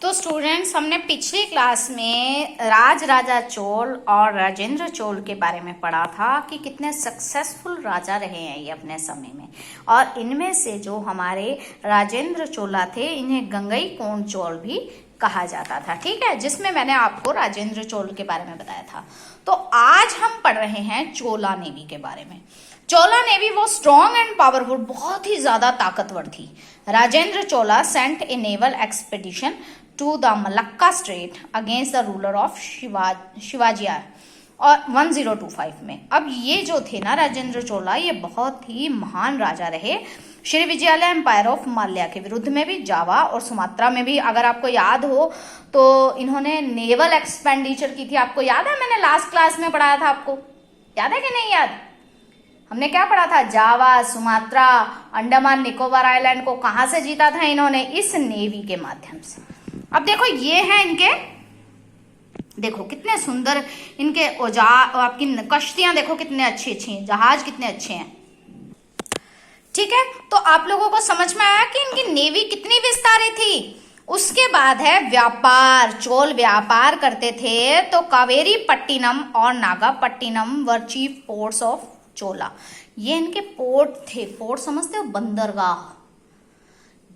तो स्टूडेंट्स, हमने पिछली क्लास में राज राजा चोल और राजेंद्र चोल के बारे में पढ़ा था कि कितने सक्सेसफुल राजा रहे हैं ये अपने समय में। और इनमें से जो हमारे राजेंद्र चोला थे, इन्हें गंगईकोंड चोल भी कहा जाता था। ठीक है, जिसमें मैंने आपको राजेंद्र चोल के बारे में बताया था। तो आज हम पढ़ रहे हैं चोला नेवी के बारे में। चोला नेवी वो स्ट्रॉन्ग एंड पावरफुल, बहुत ही ज्यादा ताकतवर थी। Rajendra Chola sent a naval expedition to the Malacca strait against the ruler of Shivaji और 1025 में। अब ये जो थे ना राजेंद्र चोला, ये बहुत ही महान राजा रहे। श्री विजयालय एम्पायर ऑफ माल्या के विरुद्ध में भी, जावा और सुमात्रा में भी। अगर आपको याद हो तो इन्होंने नेवल एक्सपेंडिचर की थी। आपको याद है, मैंने लास्ट क्लास में पढ़ाया था, आपको याद है कि नहीं याद? हमने क्या पढ़ा था? जावा, सुमात्रा, अंडमान निकोबार आइलैंड को कहां से जीता था इन्होंने? इस नेवी के माध्यम से। अब देखो, ये है इनके, देखो कितने सुंदर इनके औजार, आपकी कश्तियां देखो कितने अच्छी अच्छी हैं, जहाज कितने अच्छे हैं। ठीक है, तो आप लोगों को समझ में आया कि इनकी नेवी कितनी विस्तारित थी। उसके बाद है व्यापार। चोल व्यापार करते थे, तो कावेरी पट्टिनम और नागापट्टिनम वर चीफ पोर्ट्स ऑफ चोला। ये इनके पोर्ट थे। पोर्ट समझते हो? बंदरगाह।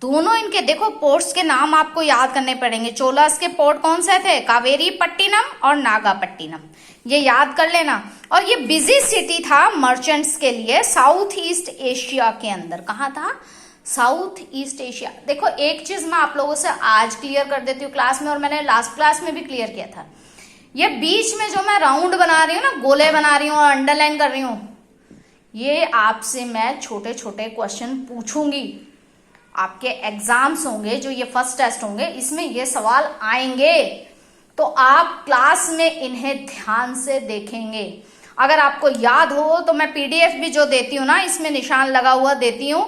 दोनों इनके देखो पोर्ट्स के नाम आपको याद करने पड़ेंगे। चोलास के पोर्ट कौन से थे? कावेरी पट्टिनम और नागापट्टिनम, ये याद कर लेना। और ये बिजी सिटी था मर्चेंट्स के लिए साउथ ईस्ट एशिया के अंदर। कहाँ था? South east Asia. देखो, एक चीज मैं आप लोगों से आज क्लियर कर देती हूँ क्लास में, और मैंने लास्ट क्लास में भी क्लियर किया था। ये बीच में जो मैं राउंड बना रही हूँ ना, गोले बना रही हूँ और अंडरलाइन कर रही हूँ, ये आपसे मैं छोटे छोटे क्वेश्चन पूछूंगी। आपके एग्जाम्स होंगे, जो ये फर्स्ट टेस्ट होंगे, इसमें ये सवाल आएंगे, तो आप क्लास में इन्हें ध्यान से देखेंगे। अगर आपको याद हो तो मैं पीडीएफ भी जो देती हूँ ना, इसमें निशान लगा हुआ देती हूँ,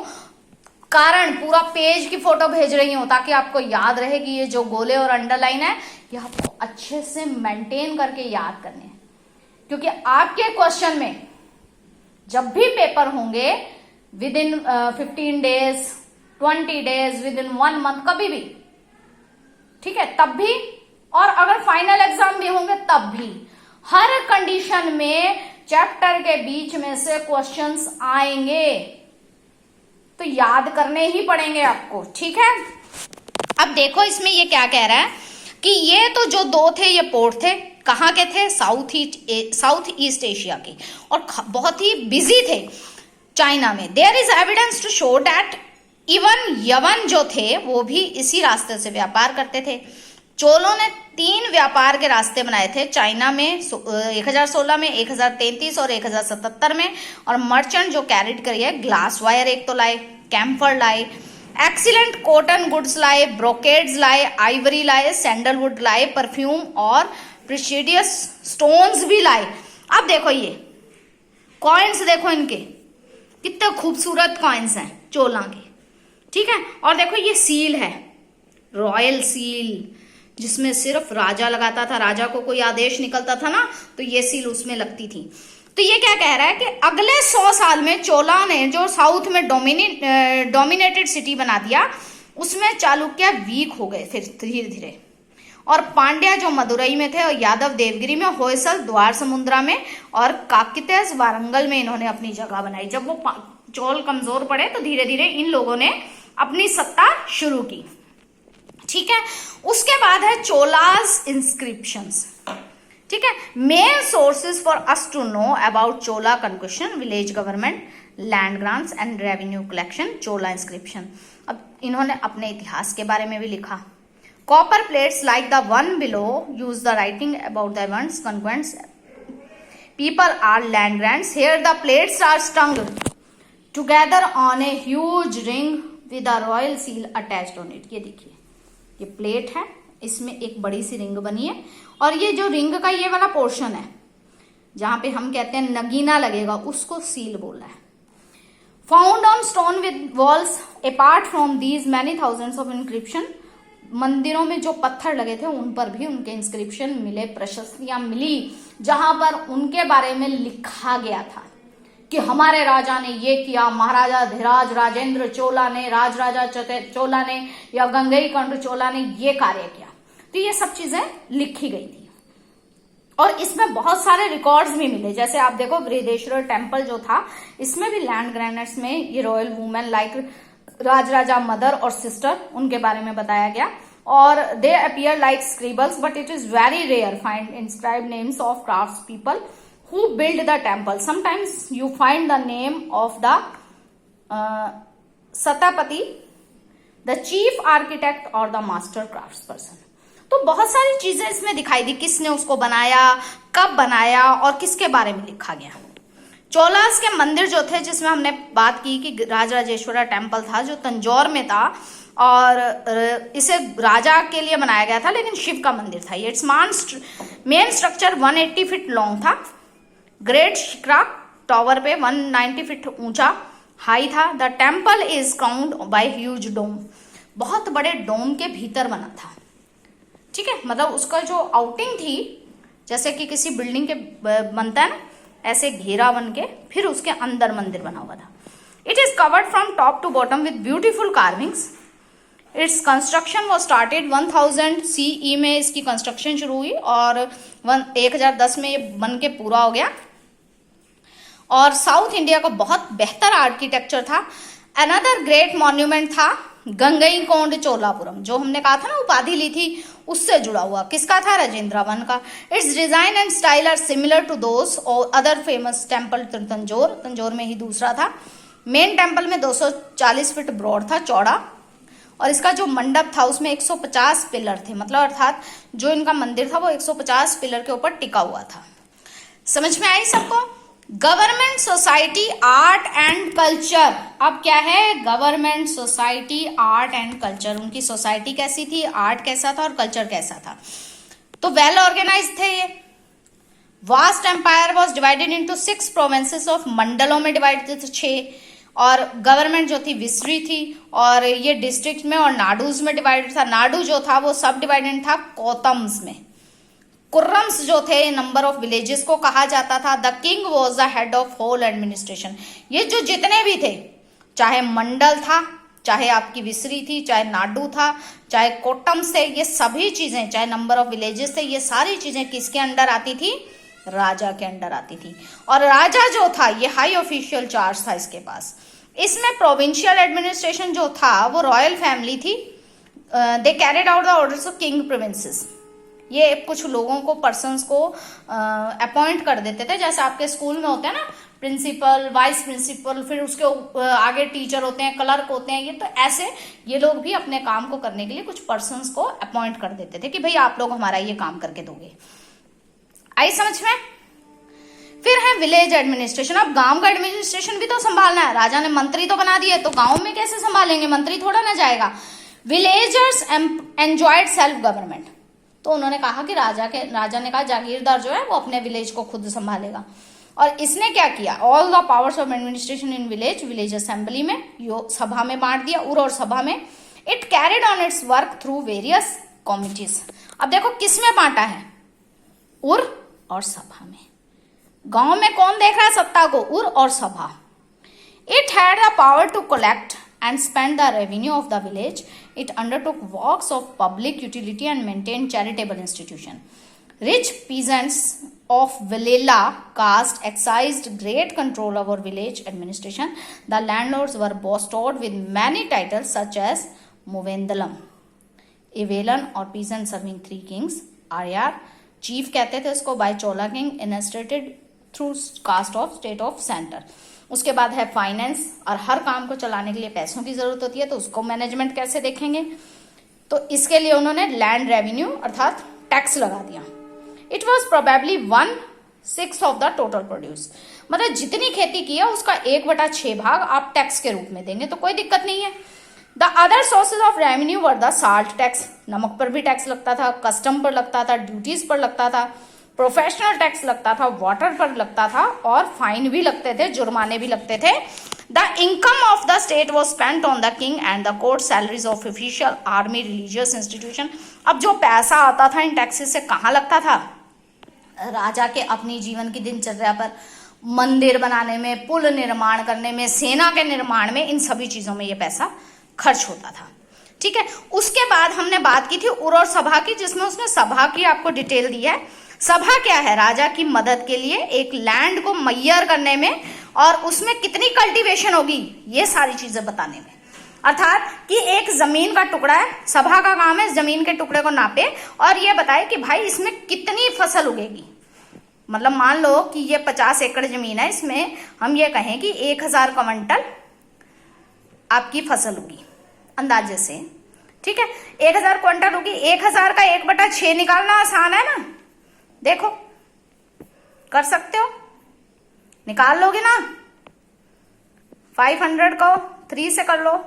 कारण पूरा पेज की फोटो भेज रही हूँ, ताकि आपको याद रहे कि ये जो गोले और अंडरलाइन है, ये आपको अच्छे से मेंटेन करके याद करने हैं। क्योंकि आपके क्वेश्चन में जब भी पेपर होंगे, with in 15 days, 20 days, with in 1 month, कभी भी, ठीक है, तब भी, और अगर फाइनल एग्जाम भी होंगे तब भी, हर कंडीशन में चैप्टर के बीच में से क्वेश्चंस आएंगे, तो याद करने ही पड़ेंगे आपको। ठीक है, अब देखो इसमें ये क्या कह रहा है कि ये तो जो दो थे, ये पोर्ट थे। कहाँ के थे? साउथ ईस्ट एशिया के, और बहुत ही बिजी थे चाइना में। There is evidence to show that even यवन जो थे, वो भी इसी रास्ते से व्यापार करते थे। चोलों ने 3 व्यापार के रास्ते बनाए थे, चाइना में 1016 में, 1033 और 1077 में। और मर्चेंट जो कैरिड करिए, ग्लास वायर एक तो लाए, कैम्फर लाए, एक्सीलेंट कॉटन गुड्स लाए, ब्रोकेड्स लाए, आइवरी लाए, सैंडलवुड लाए, परफ्यूम और प्रेशियस स्टोन्स भी लाए। अब देखो ये कॉइन्स, देखो इनके कितने खूबसूरत कॉइन्स हैं चोला के। ठीक है, और देखो ये सील है, रॉयल सील, जिसमें सिर्फ राजा लगाता था। राजा को कोई आदेश निकलता था ना, तो ये सील उसमें लगती थी। तो ये क्या कह रहा है कि अगले 100 साल में चोला ने जो साउथ में डोमिनेटेड सिटी बना दिया, उसमें चालुक्य वीक हो गए फिर धीरे धीरे। और पांड्या जो मदुरई में थे, और यादव देवगिरी में, होयसल द्वार समुद्रा में, और काकतीय वारंगल में इन्होंने अपनी जगह बनाई। जब वो चोल कमजोर पड़े, तो धीरे धीरे इन लोगों ने अपनी सत्ता शुरू की। ठीक है, उसके बाद है चोलास इंस्क्रिप्शंस। ठीक है, main sources for us to know about Chola conquest, village government, land grants and revenue collection, Chola inscription. अब इन्होंने अपने इतिहास के बारे में भी लिखा। Copper plates like the one below use the writing about the events, conquests, people are land grants. Here the plates are strung together on a huge ring with a royal seal attached on it. ये देखिए, ये plate है, इसमें एक बड़ी सी ring बनी है, और ये जो रिंग का ये वाला पोर्शन है, जहां पे हम कहते हैं नगीना लगेगा, उसको सील बोला है। Found on stone with walls, apart from these many thousands of inscription, मंदिरों में जो पत्थर लगे थे उन पर भी उनके इंस्क्रिप्शन मिले, प्रशस्तियां मिली, जहां पर उनके बारे में लिखा गया था कि हमारे राजा ने ये किया, महाराजा धीराज राजेंद्र चोला ने, राजराजा चोला ने या गंगईकोंड चोला ने ये कार्य किया। तो ये सब चीजें लिखी गई थी। और इसमें बहुत सारे रिकॉर्ड्स भी मिले, जैसे आप देखो बृहदेश्वर टेम्पल जो था, इसमें भी लैंड ग्रेनेड्स में ये royal women like raja mother और सिस्टर उनके बारे में बताया गया। और they appear like scribbles but it is very rare find inscribed names of crafts people who built the temple. Sometimes you find the name of the Satapati, the chief architect or the master craftsperson. तो बहुत सारी चीजें इसमें दिखाई दी, किसने उसको बनाया, कब बनाया और किसके बारे में लिखा गया। चोलास के मंदिर जो थे, जिसमें हमने बात की कि राजराजेश्वरा टेम्पल था जो तंजौर में था और इसे राजा के लिए बनाया गया था, लेकिन शिव का मंदिर था। Its main structure 180 feet long था। ग्रेट शिखरा टावर पे 190 फीट ऊंचा हाई था। The temple is crowned by huge dome, बहुत बड़े डोम के भीतर बना था। ठीक है, मतलब उसका जो आउटिंग थी, जैसे कि किसी बिल्डिंग के बनता है ना, ऐसे घेरा बन के फिर उसके अंदर मंदिर बना हुआ था। It is covered from top to bottom with beautiful carvings. Its construction was started 1000 CE में इसकी कंस्ट्रक्शन शुरू हुई और 1010 में ये बन के पूरा हो गया। और साउथ इंडिया का बहुत बेहतर आर्किटेक्चर था। अनदर ग्रेट मॉन्यूमेंट था गंगईकोंड चोलापुरम, जो हमने कहा था ना उपाधि ली थी, उससे जुड़ा हुआ। किसका था? राजेंद्र वन का। Its design and style are similar to those और अदर फेमस टेम्पल तंजौर में ही दूसरा था। मेन टेम्पल में 240 फीट ब्रॉड था, चौड़ा, और इसका जो मंडप था उसमें 150 पिलर थे, मतलब अर्थात जो इनका मंदिर था वो 150 पिलर के ऊपर टिका हुआ था। समझ में आई सबको? Government society art and culture, अब क्या है? Government society art and culture. उनकी सोसाइटी कैसी थी, आर्ट कैसा था और कल्चर कैसा था? तो वेल ऑर्गेनाइज थे ये। Vast empire was divided into 6 provinces of मंडलों में डिवाइडेड थे 6, और गवर्नमेंट जो थी विसरी थी, और ये डिस्ट्रिक्ट में और नाडूज में डिवाइडेड था। नाडू जो था वो सब डिवाइडेड था कोतम्स में। कुर्रम्स जो थे, नंबर ऑफ विलेजेस को कहा जाता था। The king was the head of whole administration. ये जो जितने भी थे, चाहे मंडल था, चाहे आपकी विसरी थी, चाहे नाडू था, चाहे कोटम्स थे, ये सभी चीजें, चाहे नंबर ऑफ विलेजेस थे, ये सारी चीजें किसके अंडर आती थी? राजा के अंडर आती थी। और राजा जो था, ये हाई ऑफिशियल चार्ज था इसके पास। इसमें प्रोविंशियल एडमिनिस्ट्रेशन जो था वो रॉयल फैमिली थी। दे carried out the orders of king provinces. ये कुछ लोगों को, पर्सन्स को अपॉइंट कर देते थे, जैसे आपके स्कूल में होते हैं ना प्रिंसिपल, वाइस प्रिंसिपल, फिर उसके आगे टीचर होते हैं, क्लर्क होते हैं। ये तो ऐसे ये लोग भी अपने काम को करने के लिए कुछ पर्सन्स को अपॉइंट कर देते थे कि भाई आप लोग हमारा ये काम करके दोगे। आई समझ में? फिर है विलेज एडमिनिस्ट्रेशन। अब गांव का एडमिनिस्ट्रेशन भी तो संभालना है। राजा ने मंत्री तो बना दिए, तो गांव में कैसे संभालेंगे? मंत्री थोड़ा ना जाएगा। Villagers enjoyed self government. तो उन्होंने कहा कि राजा ने कहा जागीरदार जो है वो अपने विलेज को खुद संभालेगा। और इसने क्या किया? All the powers of administration in village assembly में, यो सभा में बांट दिया, उर और सभा में। It carried on it's work through various committees. अब देखो किस में बांटा है? उर और सभा में। गांव में कौन देख रहा है सत्ता को? उर और sabha. It had the power to collect and spend the revenue of the village. It undertook works of public utility and maintained charitable institution. Rich peasants of Villela caste exercised great control over village administration. The landlords were bestowed with many titles such as Muvendalam, Evelan or peasant serving 3 kings, Aryar, chief कहते थे उसको, by Chola king, administrated through caste of state of center. उसके बाद है finance, और हर काम को चलाने के लिए पैसों की जरूरत होती है, तो उसको मैनेजमेंट कैसे देखेंगे? तो इसके लिए उन्होंने लैंड रेवेन्यू अर्थात टैक्स लगा दिया। It was probably 1/6 of the total produce, मतलब जितनी खेती की है उसका 1/6 भाग आप टैक्स के रूप में देंगे, तो कोई दिक्कत नहीं है। The other sources of revenue were the salt tax, नमक पर भी टैक्स लगता था, कस्टम पर लगता था, ड्यूटीज पर लगता था, प्रोफेशनल टैक्स लगता था, वाटर पर लगता था, और फाइन भी लगते थे, जुर्माने भी लगते थे। The income of the state was spent on the king and the court salaries of official army religious institution. अब जो पैसा आता था इन टैक्सेस से कहाँ लगता था? राजा के अपनी जीवन की दिनचर्या पर, मंदिर बनाने में, पुल निर्माण करने में, सेना के निर्माण में, इन सभी चीजों में ये पैसा खर्च होता था। ठीक है। उसके बाद हमने बात की थी उर और सभा की, जिसमें उसने सभा की आपको डिटेल दी है। सभा क्या है? राजा की मदद के लिए एक लैंड को मैयर करने में और उसमें कितनी कल्टीवेशन होगी ये सारी चीजें बताने में। अर्थात कि एक जमीन का टुकड़ा है, सभा का काम है जमीन के टुकड़े को नापे और ये बताए कि भाई इसमें कितनी फसल उगेगी। मतलब मान लो कि ये 50 एकड़ जमीन है, इसमें हम ये कहें कि 1000 क्विंटल आपकी फसल होगी अंदाजे से, ठीक है। 1000 क्विंटल होगी, 1000 का 1/6 निकालना आसान है ना, देखो कर सकते हो, निकाल लोगे ना। 500 को 3 से कर लो,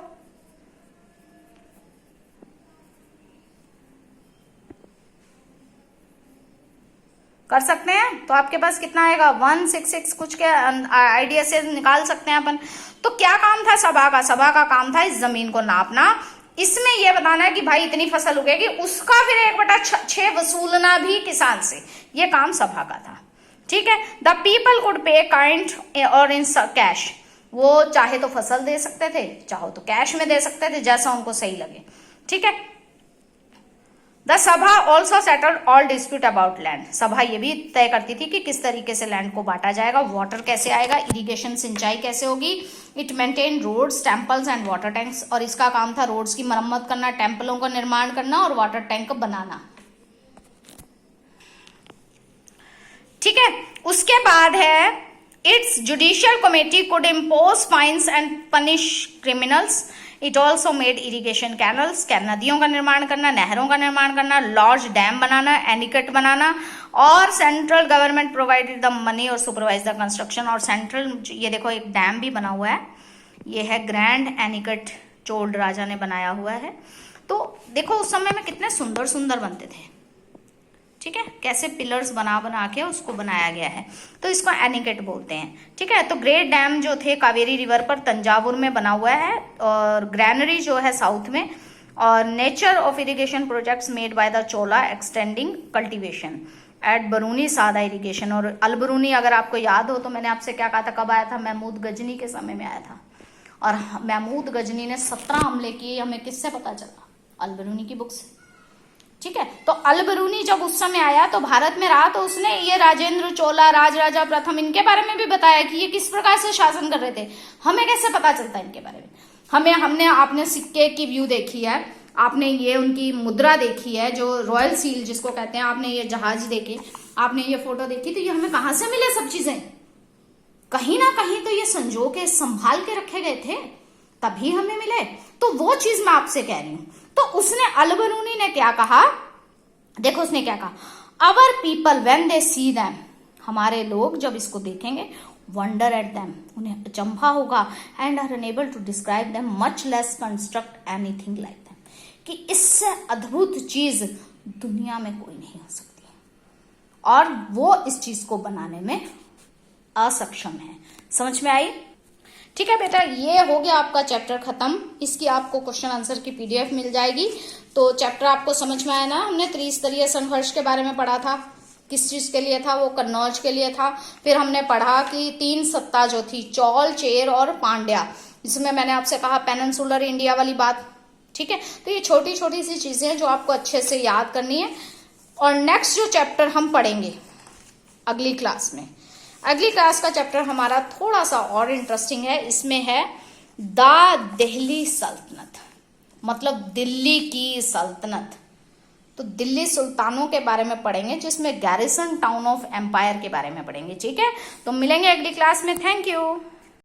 कर सकते हैं। तो आपके पास कितना आएगा? 166 कुछ के आइडिया से निकाल सकते हैं अपन। तो क्या काम था सभा का? सभा का काम था इस जमीन को नापना, इसमें यह बताना है कि भाई इतनी फसल उगेगी, उसका फिर 1/6 वसूलना भी किसान से, ये काम सभा का था, ठीक है। द पीपल कुड पे काइंड और इन कैश, वो चाहे तो फसल दे सकते थे, चाहो तो कैश में दे सकते थे, जैसा उनको सही लगे, ठीक है। द सभा also settled all dispute about land, सभा ये भी तय करती थी कि किस तरीके से लैंड को बांटा जाएगा, वाटर कैसे आएगा, इरिगेशन सिंचाई कैसे होगी। It maintain roads, temples and water tanks, और इसका काम था रोड्स की मरम्मत करना, टेम्पलों का निर्माण करना और वाटर टैंक बनाना, ठीक है। उसके बाद है its judicial committee could impose fines and punish criminals. It also made irrigation canals, नदियों का निर्माण करना, नहरों का निर्माण करना, लार्ज डैम बनाना, एनिकट बनाना, और central government provided the money और सुपरवाइज द कंस्ट्रक्शन। और सेंट्रल, ये देखो एक डैम भी बना हुआ है, ये है ग्रैंड एनिकट, चोल राजा ने बनाया हुआ है। तो देखो उस समय में कितने सुंदर सुंदर बनते थे, ठीक है, कैसे पिलर्स बना बना के उसको बनाया गया है, तो इसको एनिकेट बोलते हैं, ठीक है। तो ग्रेट डैम जो थे कावेरी रिवर पर तंजावुर में बना हुआ है, और ग्रैनरी जो है साउथ में, और nature of irrigation projects made by the Chola extending cultivation at बरूनी सादा इरिगेशन। और अलबरूनी अगर आपको याद हो तो मैंने आपसे क्या कहा था, कब आया था? महमूद गजनी के समय में आया था, और महमूद गजनी ने 17 हमले किए, हमें किससे पता चला? अलबरूनी की बुक से, ठीक है। तो अलबरूनी जब उस समय आया तो भारत में रहा, तो उसने ये राजेंद्र चोला, राजराजा प्रथम, इनके बारे में भी बताया कि ये किस प्रकार से शासन कर रहे थे। हमें कैसे पता चलता है इनके बारे में? हमने आपने सिक्के की व्यू देखी है, आपने ये उनकी मुद्रा देखी है जो रॉयल सील जिसको कहते हैं, आपने ये जहाज देखे, आपने ये फोटो देखी, तो ये हमें कहाँ से मिले सब चीजें? कहीं ना कहीं तो ये संजो के संभाल के रखे गए थे, तभी हमें मिले। तो वो चीज मैं आपसे कह रही हूं। तो उसने अलबरूनी ने क्या कहा, देखो उसने क्या कहा, अवर people when they see them, हमारे लोग जब इसको देखेंगे, वंडर एट देम, उन्हें अचंभा होगा, and are unable to describe them, much less construct anything like them, कि इससे अद्भुत चीज दुनिया में कोई नहीं हो सकती, और वो इस चीज को बनाने में असक्षम है। समझ में आई? ठीक है बेटा, ये हो गया आपका चैप्टर खत्म। इसकी आपको क्वेश्चन आंसर की पीडीएफ मिल जाएगी। तो चैप्टर आपको समझ में आया ना? हमने त्रिस्तरीय संघर्ष के बारे में पढ़ा था, किस चीज के लिए था? वो कन्नौज के लिए था। फिर हमने पढ़ा कि 3 सत्ता जो थी, चौल, चेर और पांड्या, इसमें मैंने आपसे कहा पेनिनसुलर इंडिया वाली बात, ठीक है। तो ये छोटी छोटी सी चीजें जो आपको अच्छे से याद करनी है। और नेक्स्ट जो चैप्टर हम पढ़ेंगे अगली क्लास में, अगली क्लास का चैप्टर हमारा थोड़ा सा और इंटरेस्टिंग है। इसमें है द दिल्ली सल्तनत, मतलब दिल्ली की सल्तनत। तो दिल्ली सुल्तानों के बारे में पढ़ेंगे, जिसमें गैरिसन टाउन ऑफ एम्पायर के बारे में पढ़ेंगे, ठीक है। तो मिलेंगे अगली क्लास में। Thank you.